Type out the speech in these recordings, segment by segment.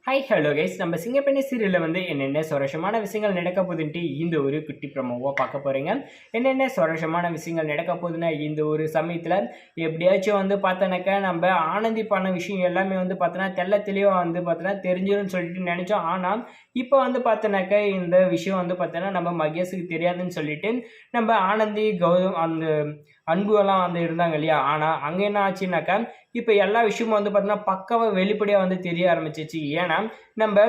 Hi hello guys, நம்ம சிங்கப்பெண்ணை சீரியலில் என்னென்ன சுவாரஸ்யமான விஷயங்கள் நடக்க போகுதுன்ட்டு இந்த ஒரு குட்டி ப்ரோமோவாக பார்க்க போகிறீங்க. என்னென்ன சுவாரஸ்யமான விஷயங்கள் நடக்க போகுதுன்னா, இந்த ஒரு சமயத்தில் எப்படியாச்சும் பார்த்தோன்னாக்கா நம்ம ஆனந்தி பண்ண விஷயம் எல்லாமே பார்த்தோன்னா தெளிவாக பார்த்தோன்னா தெரிஞ்சிடும்னு சொல்லிட்டு நினச்சோம். ஆனால் இப்போ பார்த்தோன்னாக்கா இந்த விஷயம் பார்த்தோன்னா நம்ம மகேஷுக்கு தெரியாதுன்னு சொல்லிட்டு நம்ம ஆனந்தி கௌதம் அந்த அன்புலாம் இருந்தாங்க இல்லையா. ஆனால் அங்கே என்ன ஆச்சுன்னாக்கா இப்போ எல்லா விஷயமும் பார்த்தோன்னா பக்காவாக வெளிப்படையாக தெரிய ஆரம்பிச்சிச்சு. ஏன்னா நம்ம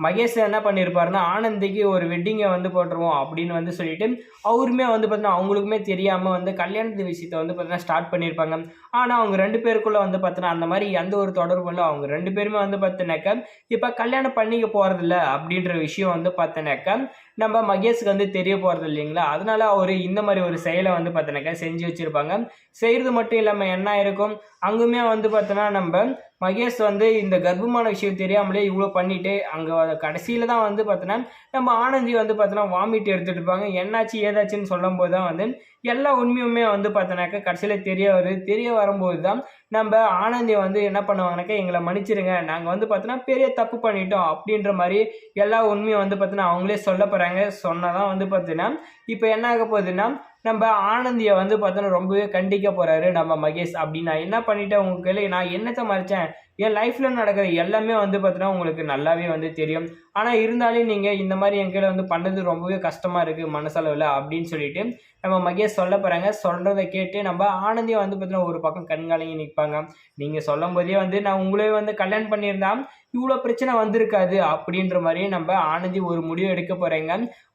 மகேஷ் என்ன பண்ணியிருப்பாருன்னா, ஆனந்திக்கு ஒரு வெட்டிங்கை போட்டுருவோம் அப்படின்னு சொல்லிட்டு அவருமே பார்த்தீங்கன்னா அவங்களுக்குமே தெரியாமல் கல்யாணத்து விஷயத்தை பார்த்தீங்கன்னா ஸ்டார்ட் பண்ணியிருப்பாங்க. ஆனால் அவங்க ரெண்டு பேருக்குள்ளே பார்த்தீங்கன்னா அந்த மாதிரி எந்த ஒரு தொடர்பும் இல்லை. அவங்க ரெண்டு பேருமே பார்த்தீங்கன்னாக்கா இப்போ கல்யாணம் பண்ணிக்க போகிறதில்ல அப்படின்ற விஷயம் பார்த்தீங்கன்னாக்கா நம்ம மகேஷுக்கு தெரிய போகிறது இல்லைங்களா. அதனால அவர் இந்த மாதிரி ஒரு செயலை பார்த்தீங்கன்னாக்கா செஞ்சு வச்சுருப்பாங்க. செய்கிறது மட்டும் இல்லாமல் என்ன இருக்கும், அங்குமே பார்த்தோன்னா நம்ம மகேஷ் இந்த கர்ப்பமான விஷயம் தெரியாமலே இவ்வளோ பண்ணிட்டு அங்கே கடைசியில் தான் பார்த்தோன்னா நம்ம ஆனந்தி பார்த்தோன்னா வாமிட் எடுத்துகிட்டு இருப்பாங்க. என்னாச்சு ஏதாச்சுன்னு சொல்லும் போது தான் எல்லா உண்மையுமே பார்த்தோன்னாக்கா கடைசியில் தெரிய வரும்போது தான் நம்ம ஆனந்தி என்ன பண்ணுவாங்கனாக்கா, எங்களை மன்னிச்சிருங்க, நாங்கள் பார்த்தோன்னா பெரிய தப்பு பண்ணிட்டோம் அப்படின்ற மாதிரி எல்லா உண்மையும் பார்த்தோன்னா அவங்களே சொல்ல போகிறாங்க. சொன்னதான் பார்த்தீங்கன்னா இப்போ என்ன ஆக போகுதுன்னா, நம்ம ஆனந்தியை பார்த்தோன்னா ரொம்பவே கண்டிக்க போகிறாரு நம்ம மகேஷ். அப்படி நான் என்ன பண்ணிட்டேன் உங்கள் கையில், நான் என்னத்தை மறைச்சேன், என் லைஃப்பில் நடக்கிற எல்லாமே பார்த்தோன்னா உங்களுக்கு நல்லாவே தெரியும். ஆனால் இருந்தாலும் நீங்கள் இந்த மாதிரி என் கையில் பண்ணது ரொம்பவே கஷ்டமாக இருக்குது மனசளவில் அப்படின்னு சொல்லிட்டு நம்ம மகேஷ் சொல்ல போகிறாங்க. சொல்கிறத கேட்டு நம்ம ஆனந்தியை பார்த்தீங்கன்னா ஒரு பக்கம் கண்காலங்கி நிற்பாங்க. நீங்கள் சொல்லும் போதே நான் உங்களே கல்யாணம் பண்ணியிருந்தா இவ்வளோ பிரச்சனை வந்திருக்காது அப்படின்ற மாதிரி நம்ம ஆனந்தி ஒரு முடிவு எடுக்க போகிறேங்க.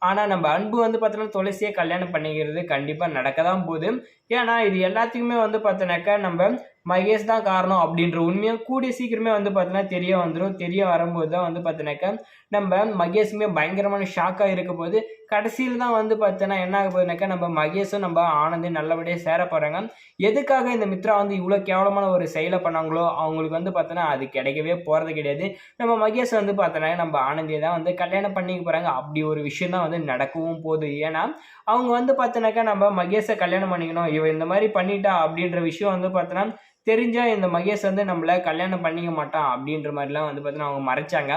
ஆனால் நம்ம அன்பு பார்த்தோன்னா துளசியை கல்யாணம் பண்ணிக்கிறது கண்டிப்பாக நடக்க தான் போகுது. ஏன்னா இது எல்லாத்துக்குமே பார்த்தோன்னாக்கா நம்ம மகேஷ் தான் காரணம் அப்படின்ற உண்மையாக கூடிய சீக்கிரமே பார்த்தோன்னா தெரிய வந்துடும். தெரிய வரும்போது தான் பார்த்தோன்னாக்கா நம்ம மகேஷுமே பயங்கரமான ஷாக்காக இருக்க போது. கடைசியில் தான் பார்த்தோன்னா என்ன ஆக போகுதுனாக்கா, நம்ம மகேஷும் நம்ம ஆனந்தி நல்லபடியாக சேர போகிறாங்க. எதுக்காக இந்த மித்ரா இவ்வளோ கேவலமான ஒரு செயலை பண்ணாங்களோ அவங்களுக்கு பார்த்தோன்னா அது கிடைக்கவே போகிறது கிடையாது. நம்ம மகேஷ் பார்த்தோன்னா நம்ம ஆனந்தியை தான் கல்யாணம் பண்ணிக்க போகிறாங்க. அப்படி ஒரு விஷயம் தான் நடக்கவும் போகுது. ஏன்னா அவங்க பார்த்தோன்னாக்கா நம்ம மகேஷை கல்யாணம் பண்ணிக்கணும், இவன் இந்த மாதிரி பண்ணிட்டா அப்படின்ற விஷயம் பார்த்தோன்னா தெரிஞ்சால் இந்த மகேஷ் நம்மளை கல்யாணம் பண்ணிக்க மாட்டான் அப்படின்ற மாதிரிலாம் பார்த்தீங்கன்னா அவங்க மறைச்சாங்க.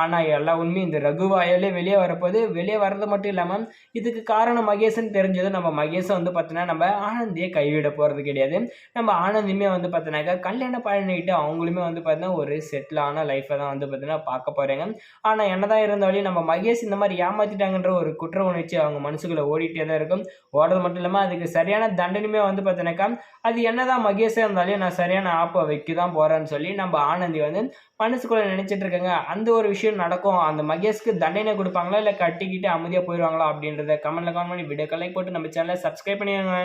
ஆனால் எல்லா உண்மையும் இந்த ரகுவாயாலே வெளியே வரப்போது. வெளியே வர்றது மட்டும் இல்லாமல் இதுக்கு காரணம் மகேஷ்ன்னு தெரிஞ்சது நம்ம மகேஷை பார்த்தீங்கன்னா நம்ம ஆனந்தியை கைவிட போகிறது கிடையாது. நம்ம ஆனந்தியுமே பார்த்தீங்கன்னாக்கா கல்யாணம் பண்ணிக்கிட்டு அவங்களுமே பார்த்தீங்கன்னா ஒரு செட்டிலான லைஃப்பை தான் பார்த்தீங்கன்னா பார்க்க போகிறாங்க. ஆனால் என்னதான் இருந்தாலும் நம்ம மகேஷ் இந்த மாதிரி ஏமாற்றிட்டாங்கன்ற ஒரு குற்ற உணர்ச்சி அவங்க மனசுக்குள்ளே ஓடிட்டே தான் இருக்கும். ஓடுறது மட்டும் இல்லாமல் அதுக்கு சரியான தண்டனையுமே பார்த்தீங்கன்னாக்கா அது என்னதான் மகேஷே இருந்தாலும் நான் சரியான ஆப்பை வைக்க தான் போகிறேன்னு சொல்லி நம்ம ஆனந்தி மனசுக்குள்ளே நினச்சிட்டு இருக்காங்க. அந்த ஒரு விஷயம் நடக்கும். அந்த மகேஷ்க்கு தண்டனை கொடுப்பாங்களா இல்லை கட்டிக்கிட்டு அமைதியாக போயிடுவாங்களா அப்படின்றத கமெண்ட்ல கமெண்ட் பண்ணி வீடியோ லைக் போட்டு நம்ம சேனலை சப்ஸ்கிரைப் பண்ணிடுங்க.